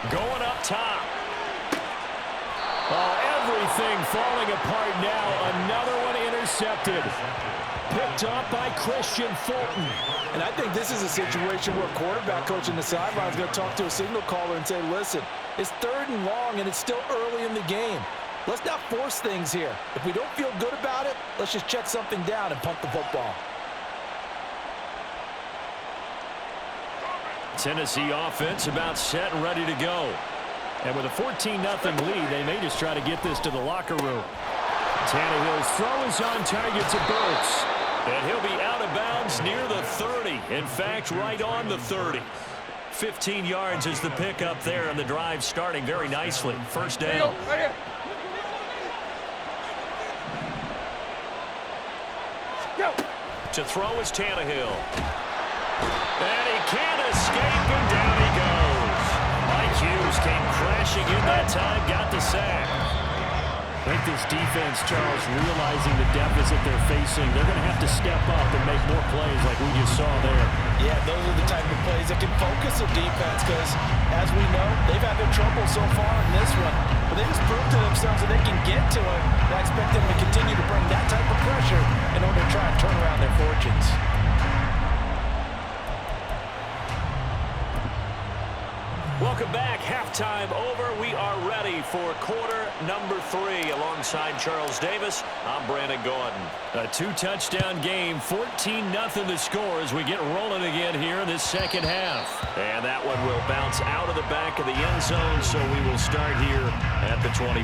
Going up top. Oh, everything falling apart now. Another one intercepted. Picked off by Christian Fulton. And I think this is a situation where quarterback coach in the sideline is going to talk to a signal caller and say, listen, it's 3rd and long and it's still early in the game. Let's not force things here. If we don't feel good about it, let's just check something down and punt the football. Tennessee offense about set and ready to go. And with a 14-0 lead, they may just try to get this to the locker room. Tannehill's throw is on target to Burks. And he'll be out of bounds near the 30. In fact, right on the 30. 15 yards is the pickup there, and the drive starting very nicely. First down. To throw is Tannehill. And he can't escape, and down he goes. Mike Hughes came crashing in that time, got the sack. I think this defense, Charles, realizing the deficit they're facing, they're going to have to step up and make more plays like we just saw there. Yeah, those are the type of plays that can focus a defense because, as we know, they've had their trouble so far in this one. But they just proved to themselves that they can get to it. I expect them to continue to bring that type of pressure in order to try and turn around their fortunes. Welcome back. Halftime over. We are ready for quarter number 3. Alongside Charles Davis, I'm Brandon Gordon. A 2-touchdown game, 14-0 the score as we get rolling again here in this second half. And that one will bounce out of the back of the end zone, so we will start here at the 25.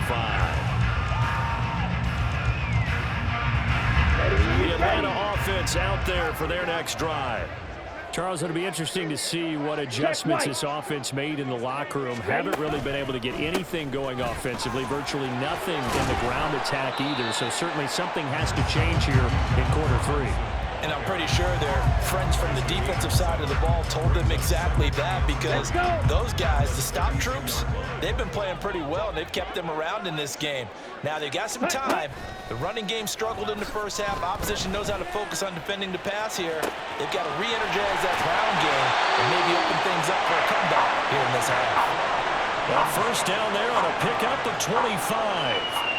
The Atlanta offense out there for their next drive. Charles, it'll be interesting to see what adjustments this offense made in the locker room. Haven't really been able to get anything going offensively, virtually nothing in the ground attack either. So certainly something has to change here in quarter 3. And I'm pretty sure their friends from the defensive side of the ball told them exactly that because those guys, the stop troops, they've been playing pretty well, and they've kept them around in this game. Now, they've got some time. The running game struggled in the first half. Opposition knows how to focus on defending the pass here. They've got to re-energize that ground game and maybe open things up for a comeback here in this half. Well, first down there on a pickup of 25.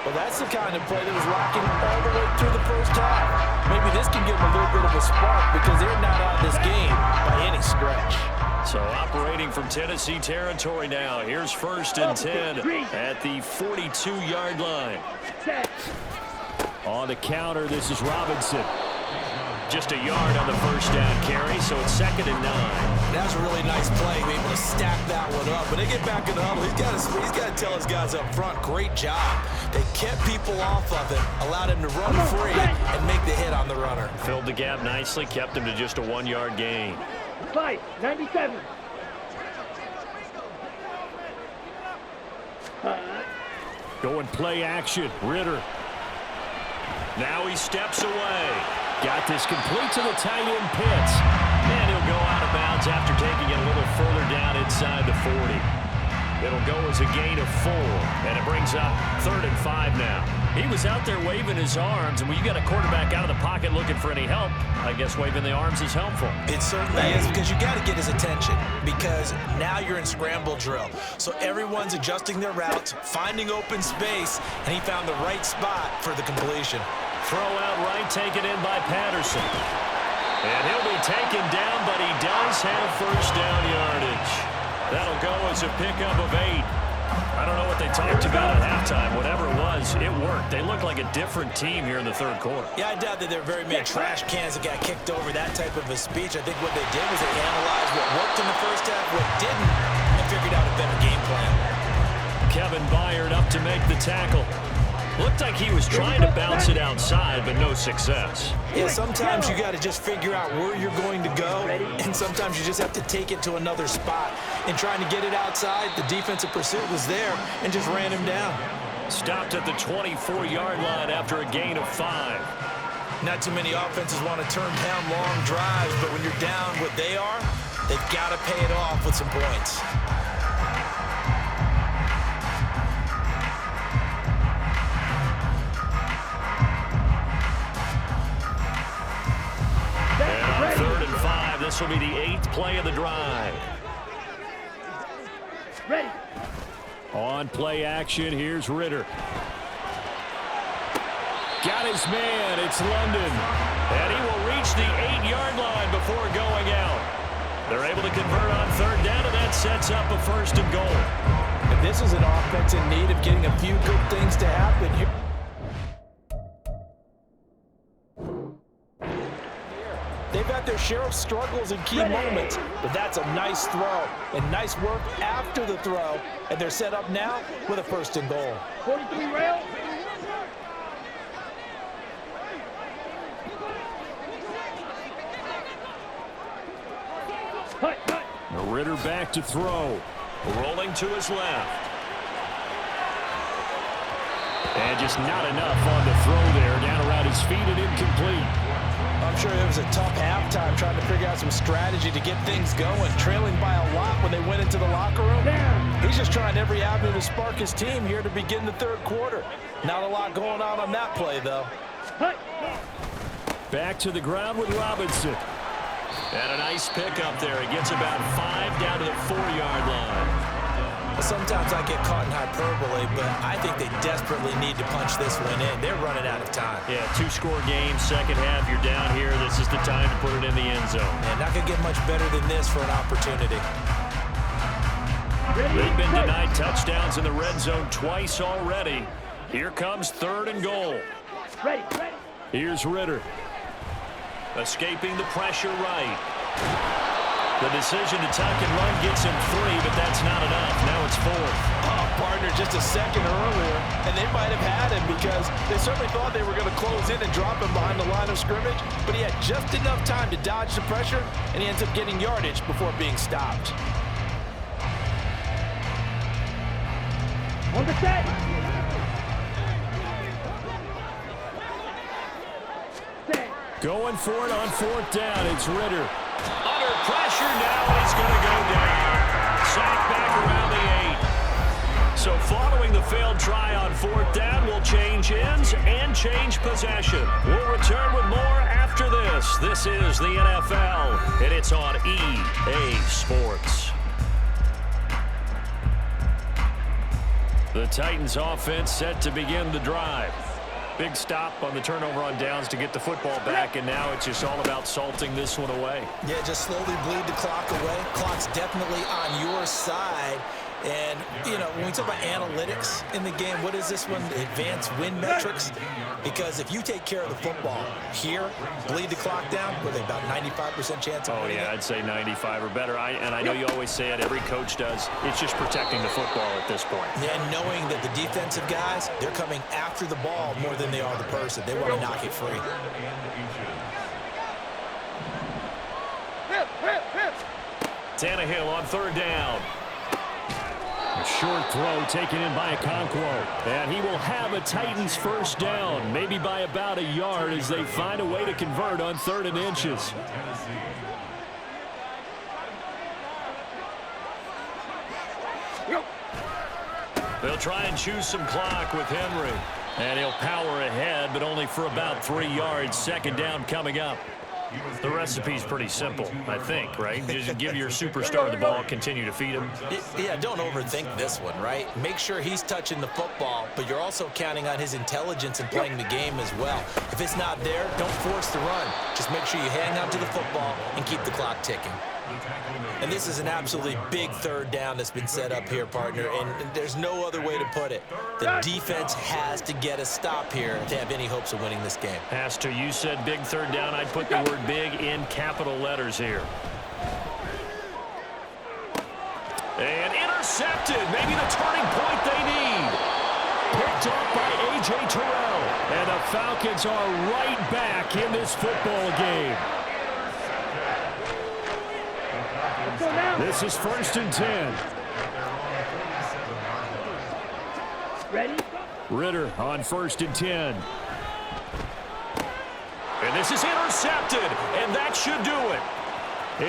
Well, that's the kind of play that was lacking all the way through the first half. Maybe this can give them a little bit of a spark because they're not out of this game by any stretch. So operating from Tennessee territory now. Here's 1st and 10 at the 42-yard line. On the counter, this is Robinson. Just a yard on the first down carry, so it's 2nd and 9. That's a really nice play, be able to stack that one up. But they get back in the huddle. He's got to tell his guys up front, great job. They kept people off of it, allowed him to run free and make the hit on the runner. Filled the gap nicely, kept him to just a 1-yard gain. 97. Going play action, Ritter. Now he steps away. Got this complete to the tight end Pitts. And he'll go out of bounds after taking it a little further down inside the 40. It'll go as a gain of 4. And it brings up 3rd and 5 now. He was out there waving his arms, and when you got a quarterback out of the pocket looking for any help, I guess waving the arms is helpful. It certainly is, because you got to get his attention, because now you're in scramble drill. So everyone's adjusting their routes, finding open space, and he found the right spot for the completion. Throw out right, taken in by Patterson. And he'll be taken down, but he does have first down yardage. That'll go as a pickup of 8. I don't know what they talked about at halftime. Whatever it was, it worked. They look like a different team here in the 3rd quarter. Yeah, I doubt that there are very many trash cans that got kicked over that type of a speech. I think what they did was they analyzed what worked in the first half, what didn't, and figured out a better game plan. Kevin Byard up to make the tackle. Looked like he was trying to bounce it outside, but no success. Yeah, sometimes you got to just figure out where you're going to go, and sometimes you just have to take it to another spot. And trying to get it outside, the defensive pursuit was there and just ran him down. Stopped at the 24-yard line after a gain of 5. Not too many offenses want to turn down long drives, but when you're down what they are, they've got to pay it off with some points. And on 3rd and 5, this will be the 8th play of the drive. On play action, here's Ritter. Got his man, it's London. And he will reach the 8-yard line before going out. They're able to convert on third down, and that sets up a 1st and goal. And this is an offense in need of getting a few good things to happen here. They've had their share of struggles in key moments, but that's a nice throw and nice work after the throw, and they're set up now with a 1st and goal. 43 rail. Cut. Ritter back to throw. Rolling to his left. And just not enough on the throw there. Down around his feet and incomplete. I'm sure it was a tough halftime trying to figure out some strategy to get things going, trailing by a lot when they went into the locker room. He's just trying every avenue to spark his team here to begin the 3rd quarter. Not a lot going on that play, though. Back to the ground with Robinson. And a nice pick up there. He gets about 5 down to the 4-yard line. Sometimes I get caught in hyperbole, but I think they desperately need to punch this one in. They're running out of time. Yeah, 2-score game, second half, you're down here. This is the time to put it in the end zone. And not going to get much better than this for an opportunity. They've been denied touchdowns in the red zone twice already. Here comes 3rd and goal. Ready. Here's Ritter. Escaping the pressure right. The decision to tuck and run gets him 3, but that's not enough. Now it's 4th. Oh, partner, just a second earlier, and they might have had him because they certainly thought they were going to close in and drop him behind the line of scrimmage, but he had just enough time to dodge the pressure, and he ends up getting yardage before being stopped. On the set. Going for it on 4th down. It's Ritter. Under pressure now, he's going to go down. Sacked back around the 8. So following the failed try on 4th down, we'll change ends and change possession. We'll return with more after this. This is the NFL, and it's on EA Sports. The Titans offense set to begin the drive. Big stop on the turnover on downs to get the football back, and now it's just all about salting this one away. Yeah, just slowly bleed the clock away. Clock's definitely on your side. And, you know, when we talk about analytics in the game, what is this one? Advanced win metrics? Because if you take care of the football here, bleed the clock down, with about 95% chance of winning. Oh, yeah, I'd say 95 or better. And I know you always say it, every coach does. It's just protecting the football at this point. Yeah, knowing that the defensive guys, they're coming after the ball more than they are the person. They want to knock it free. Tannehill on 3rd down. Short throw taken in by Okonkwo. And he will have a Titans 1st down, maybe by about a yard as they find a way to convert on 3rd and inches. They'll try and choose some clock with Henry. And he'll power ahead, but only for about 3 yards. 2nd down coming up. The recipe's pretty simple, I think, right? Just give your superstar the ball, continue to feed him. Yeah, don't overthink this one, right? Make sure he's touching the football, but you're also counting on his intelligence in playing the game as well. If it's not there, don't force the run. Just make sure you hang on to the football and keep the clock ticking. And this is an absolutely big 3rd down that's been set up here, partner, and there's no other way to put it. The defense has to get a stop here to have any hopes of winning this game. Has to. You said big 3rd down. I'd put the word big in capital letters here. And intercepted. Maybe the turning point they need. Picked up by A.J. Terrell. And the Falcons are right back in this football game. This is 1st and 10. Ready? Ritter on 1st and 10. And this is intercepted, and that should do it.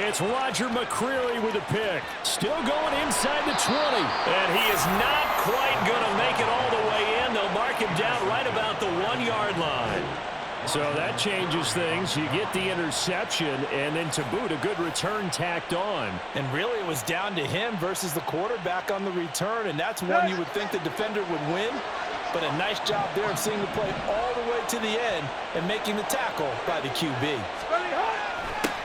It's Roger McCreary with a pick. Still going inside the 20. And he is not quite going to make it all the way in. They'll mark him down right about the 1-yard line. So that changes things. You get the interception, and then to boot, a good return tacked on. And really, it was down to him versus the quarterback on the return, and that's one you would think the defender would win. But a nice job there of seeing the play all the way to the end and making the tackle by the QB.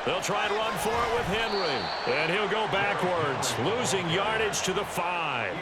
They'll try and run for it with Henry. And he'll go backwards, losing yardage to the 5.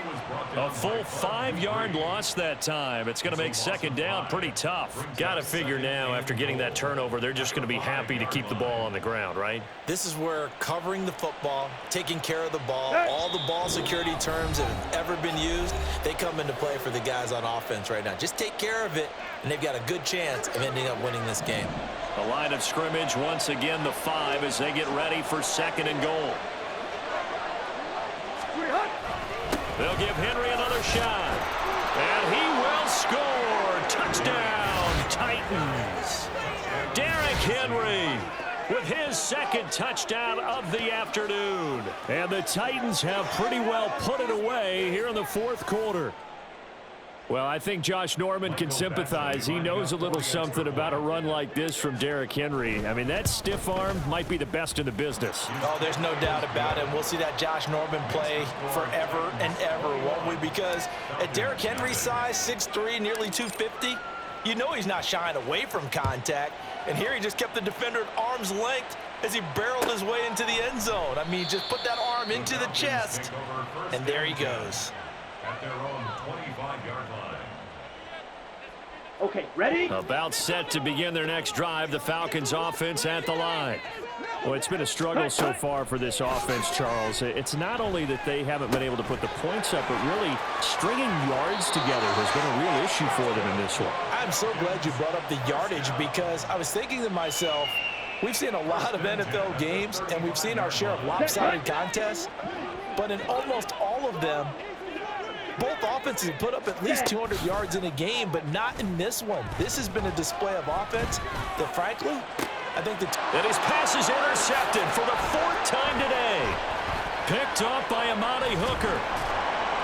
A full 5-yard loss that time. It's going to make second down pretty tough. Got to figure now, after getting that turnover, they're just going to be happy to keep the ball on the ground, right? This is where covering the football, taking care of the ball, all the ball security terms that have ever been used, they come into play for the guys on offense right now. Just take care of it, and they've got a good chance of ending up winning this game. The line of scrimmage, once again, the 5 as they get ready for second and goal. They'll give Henry another shot. And he will score. Touchdown, Titans. Derrick Henry with his second touchdown of the afternoon. And the Titans have pretty well put it away here in the fourth quarter. Well, I think Josh Norman can sympathize. He knows a little something about a run like this from Derrick Henry. I mean, that stiff arm might be the best in the business. Oh, there's no doubt about it. We'll see that Josh Norman play forever and ever, won't we? Because at Derrick Henry's size, 6'3", nearly 250, you know he's not shying away from contact. And here he just kept the defender at arm's length as he barreled his way into the end zone. I mean, just put that arm into the chest, and there he goes. At their own 25-yard line. Okay, ready? About set to begin their next drive, the Falcons offense at the line. Well, it's been a struggle so far for this offense, Charles. It's not only that they haven't been able to put the points up, but really stringing yards together has been a real issue for them in this one. I'm so glad you brought up the yardage, because I was thinking to myself, we've seen a lot of NFL games, and we've seen our share of lopsided contests, but in almost all of them, both offenses put up at least 200 yards in a game, but not in this one. This has been a display of offense that, frankly, I think and his pass is intercepted for the 4th time today. Picked off by Amani Hooker.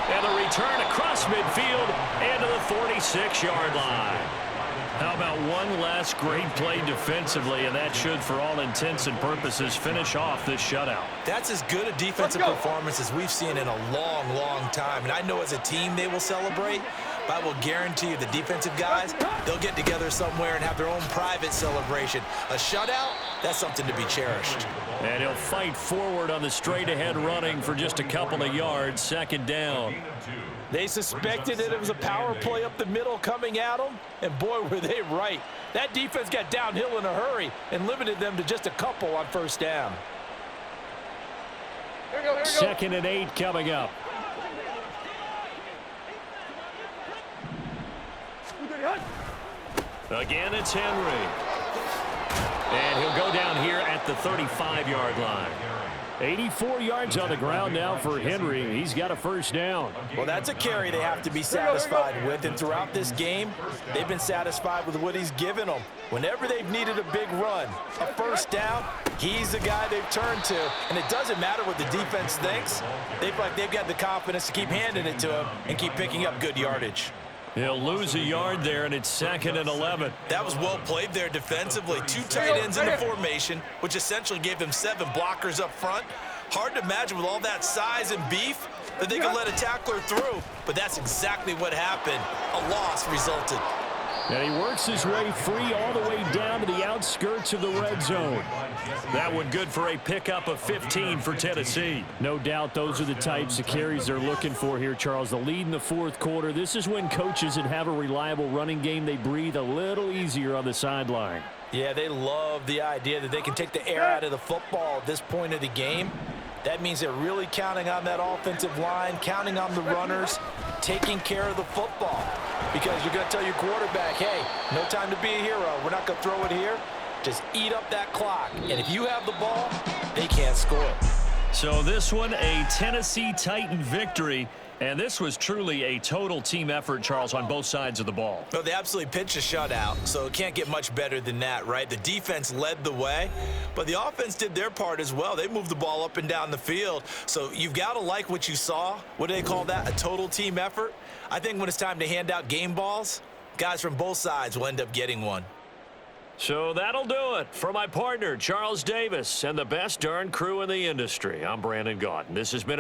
And the return across midfield and to the 46-yard line. How about one last great play defensively, and that should, for all intents and purposes, finish off this shutout. That's as good a defensive performance as we've seen in a long, long time. And I know as a team they will celebrate, but I will guarantee you the defensive guys, they'll get together somewhere and have their own private celebration. A shutout, that's something to be cherished. And he'll fight forward on the straight-ahead running for just a couple of yards, second down. They suspected that it was a power play up the middle coming at them, and boy, were they right. That defense got downhill in a hurry and limited them to just a couple on first down. Here we go. Second and 8 coming up. Again, it's Henry. And he'll go down here at the 35-yard line. 84 yards on the ground now for Henry. He's got a first down. Well, that's a carry they have to be satisfied with, and throughout this game, they've been satisfied with what he's given them. Whenever they've needed a big run, a first down, he's the guy they've turned to. And it doesn't matter what the defense thinks. They've got the confidence to keep handing it to him and keep picking up good yardage. He'll lose a yard there, and it's second and 11. That was well played there defensively. 2 tight ends in the formation, which essentially gave them 7 blockers up front. Hard to imagine with all that size and beef that they could let a tackler through, but that's exactly what happened. A loss resulted. And he works his way free all the way down to the outskirts of the red zone. That one good for a pickup of 15 for Tennessee. No doubt those are the types of carries they're looking for here, Charles. The lead in the fourth quarter. This is when coaches that have a reliable running game, they breathe a little easier on the sideline. Yeah, they love the idea that they can take the air out of the football at this point of the game. That means they're really counting on that offensive line, counting on the runners, taking care of the football. Because you're going to tell your quarterback, hey, no time to be a hero. We're not going to throw it here. Just eat up that clock. And if you have the ball, they can't score. So this one, a Tennessee Titan victory. And this was truly a total team effort, Charles, on both sides of the ball. Well, they absolutely pitched a shutout, so it can't get much better than that, right? The defense led the way, but the offense did their part as well. They moved the ball up and down the field, so you've got to like what you saw. What do they call that? A total team effort? I think when it's time to hand out game balls, guys from both sides will end up getting one. So that'll do it for my partner, Charles Davis, and the best darn crew in the industry. I'm Brandon Gaudin. This has been